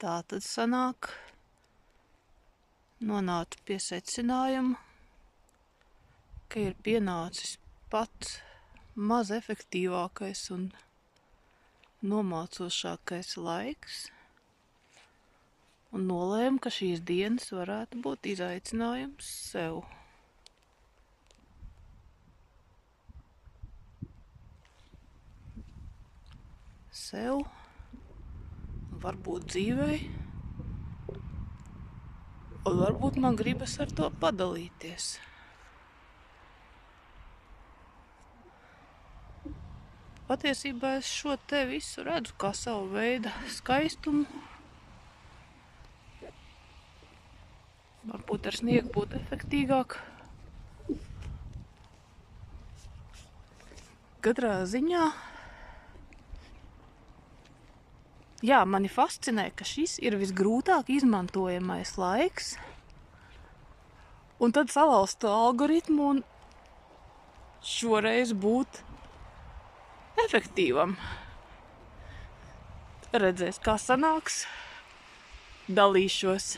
Tā tad sanāk nonākt pie secinājuma, ka ir pienācis pats maz efektīvākais un nomācošākais laiks, un nolēmu, ka šīs dienas varētu būt izaicinājums sev. Sev, varbūt dzīvei, un varbūt man gribas ar to padalīties. Patiesībā es šo te visu redzu kā savu veidu skaistumu. Varbūt ar sniegu būtu efektīgāk. Katrā ziņā, jā, mani fascinē, ka šis ir visgrūtāk izmantojamais laiks, un tad salauzt to algoritmu un šoreiz būt efektīvam. Redzēs, kā sanāks, dalīšos.